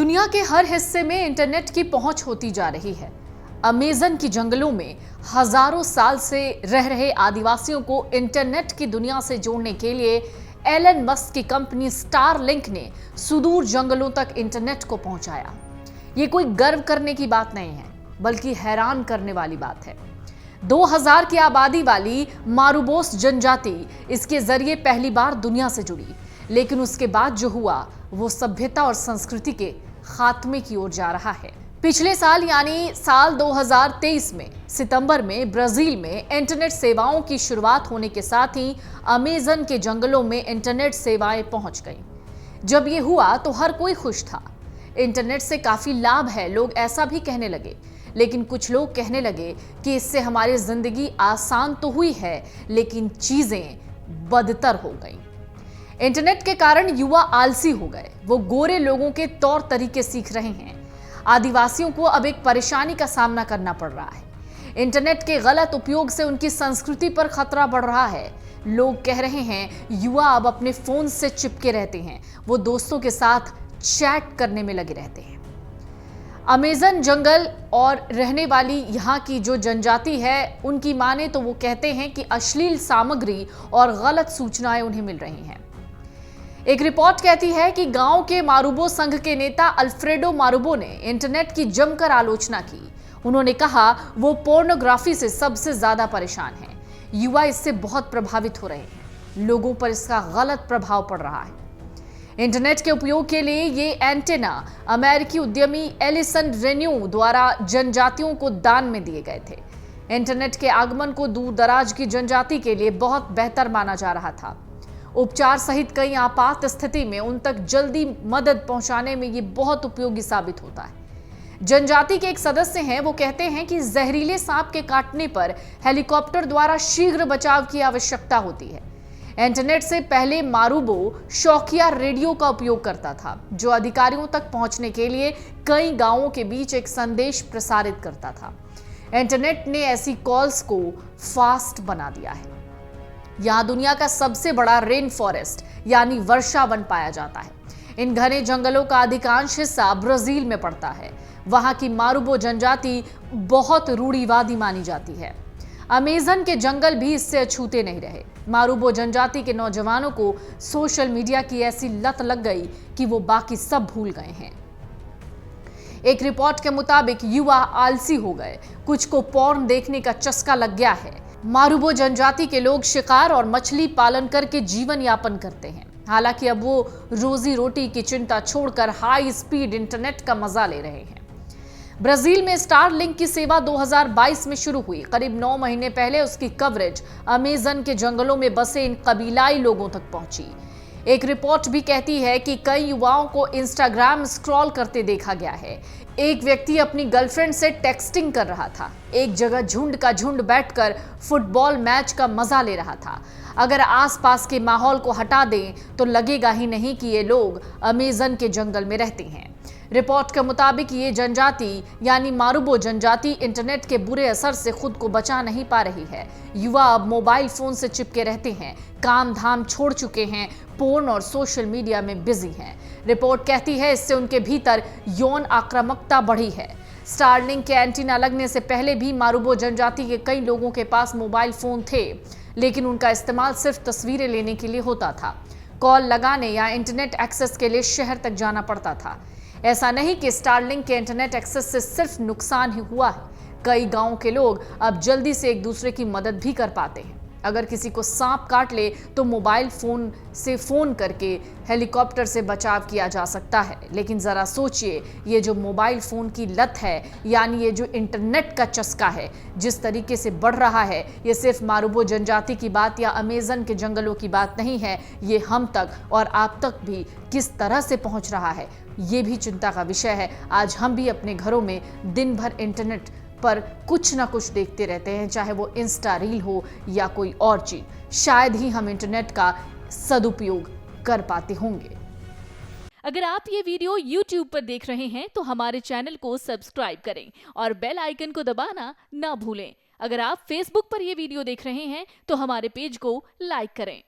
दुनिया के हर हिस्से में इंटरनेट की पहुंच होती जा रही है। अमेज़न की जंगलों में हजारों साल से रह रहे आदिवासियों को इंटरनेट की दुनिया से जोड़ने के लिए एलन मस्क की कंपनी स्टारलिंक ने सुदूर जंगलों तक इंटरनेट को पहुंचाया। ये कोई गर्व करने की बात नहीं है, बल्कि हैरान करने वाली बात है। 2000 की आबादी वाली मारुबोस जनजाति इसके जरिए पहली बार दुनिया से जुड़ी, लेकिन उसके बाद जो हुआ वो सभ्यता और संस्कृति के खात्मे की ओर जा रहा है। पिछले साल यानी साल 2023 में सितंबर में ब्राजील में इंटरनेट सेवाओं की शुरुआत होने के साथ ही अमेज़न के जंगलों में इंटरनेट सेवाएं पहुंच गईं। जब ये हुआ तो हर कोई खुश था। इंटरनेट से काफी लाभ है, लोग ऐसा भी कहने लगे। लेकिन कुछ लोग कहने लगे कि इससे हमारी जिंदगी आसान तो हुई है, लेकिन चीजें बदतर हो गईं। इंटरनेट के कारण युवा आलसी हो गए, वो गोरे लोगों के तौर तरीके सीख रहे हैं। आदिवासियों को अब एक परेशानी का सामना करना पड़ रहा है। इंटरनेट के गलत उपयोग से उनकी संस्कृति पर खतरा बढ़ रहा है। लोग कह रहे हैं युवा अब अपने फोन से चिपके रहते हैं, वो दोस्तों के साथ चैट करने में लगे रहते हैं। अमेज़न जंगल और रहने वाली यहाँ की जो जनजाति है, उनकी माने तो वो कहते हैं कि अश्लील सामग्री और गलत सूचनाएं उन्हें मिल रही हैं। एक रिपोर्ट कहती है कि गांव के मारुबो संघ के नेता अल्फ्रेडो मारुबो ने इंटरनेट की जमकर आलोचना की। उन्होंने कहा वो पोर्नोग्राफी से सबसे ज्यादा परेशान हैं। युवा इससे बहुत प्रभावित हो रहे हैं, लोगों पर इसका गलत प्रभाव पड़ रहा है। इंटरनेट के उपयोग के लिए ये एंटेना अमेरिकी उद्यमी एलिसन रेन्यू द्वारा जनजातियों को दान में दिए गए थे। इंटरनेट के आगमन को दूर दराज की जनजाति के लिए बहुत बेहतर माना जा रहा था। उपचार सहित कई आपात स्थिति में उन तक जल्दी मदद पहुंचाने में ये बहुत उपयोगी साबित होता है। जनजाति के एक सदस्य हैं, वो कहते हैं कि जहरीले सांप के काटने पर हेलीकॉप्टर द्वारा शीघ्र बचाव की आवश्यकता होती है। इंटरनेट से पहले मारुबो शौकिया रेडियो का उपयोग करता था, जो अधिकारियों तक पहुंचने के लिए कई गांवों के बीच एक संदेश प्रसारित करता था। इंटरनेट ने ऐसी कॉल्स को फास्ट बना दिया है। यहाँ दुनिया का सबसे बड़ा रेन फॉरेस्ट यानी वर्षा वन पाया जाता है। इन घने जंगलों का अधिकांश हिस्सा ब्राजील में पड़ता है। वहां की मारुबो जनजाति बहुत रूढ़िवादी मानी जाती है। अमेज़न के जंगल भी इससे अछूते नहीं रहे। मारुबो जनजाति के नौजवानों को सोशल मीडिया की ऐसी लत लग गई कि वो बाकी सब भूल गए हैं। एक रिपोर्ट के मुताबिक युवा आलसी हो गए, कुछ को पॉर्न देखने का चस्का लग गया है। मारुबो जनजाति के लोग शिकार और मछली पालन करके जीवन यापन करते हैं। हालांकि अब वो रोजी रोटी की चिंता छोड़कर हाई स्पीड इंटरनेट का मजा ले रहे हैं। ब्राजील में स्टारलिंक की सेवा 2022 में शुरू हुई। करीब 9 महीने पहले उसकी कवरेज अमेज़न के जंगलों में बसे इन कबीलाई लोगों तक पहुंची। एक रिपोर्ट भी कहती है कि कई युवाओं को इंस्टाग्राम स्क्रॉल करते देखा गया है। एक व्यक्ति अपनी गर्लफ्रेंड से टेक्सटिंग कर रहा था। एक जगह झुंड का झुंड बैठकर फुटबॉल मैच का मजा ले रहा था। अगर आसपास के माहौल को हटा दें तो लगेगा ही नहीं कि ये लोग अमेज़न के जंगल में रहते हैं। रिपोर्ट के मुताबिक ये जनजाति यानी मारुबो जनजाति इंटरनेट के बुरे असर से खुद को बचा नहीं पा रही है। युवा अब मोबाइल फोन से चिपके रहते हैं, काम धाम छोड़ चुके हैं, पोर्न और सोशल मीडिया में बिजी हैं। रिपोर्ट कहती है इससे उनके भीतर यौन आक्रामकता बढ़ी है। स्टारलिंक के एंटीना लगने से पहले भी मारुबो जनजाति के कई लोगों के पास मोबाइल फोन थे, लेकिन उनका इस्तेमाल सिर्फ तस्वीरें लेने के लिए होता था। कॉल लगाने या इंटरनेट एक्सेस के लिए शहर तक जाना पड़ता था। ऐसा नहीं कि स्टारलिंक के इंटरनेट एक्सेस से सिर्फ नुकसान ही हुआ है, कई गांवों के लोग अब जल्दी से एक दूसरे की मदद भी कर पाते हैं। अगर किसी को सांप काट ले तो मोबाइल फोन से फोन करके हेलीकॉप्टर से बचाव किया जा सकता है। लेकिन जरा सोचिए, ये जो मोबाइल फोन की लत है, यानी ये जो इंटरनेट का चस्का है, जिस तरीके से बढ़ रहा है, ये सिर्फ मारुबो जनजाति की बात या अमेज़न के जंगलों की बात नहीं है। ये हम तक और आप तक भी किस तरह से पहुंच रहा है, ये भी चिंता का विषय है। आज हम भी अपने घरों में दिन भर इंटरनेट पर कुछ ना कुछ देखते रहते हैं, चाहे वो इंस्टा रील हो या कोई और चीज। शायद ही हम इंटरनेट का सदुपयोग कर पाते होंगे। अगर आप ये वीडियो YouTube पर देख रहे हैं तो हमारे चैनल को सब्सक्राइब करें और बेल आइकन को दबाना ना भूलें। अगर आप Facebook पर ये वीडियो देख रहे हैं तो हमारे पेज को लाइक करें।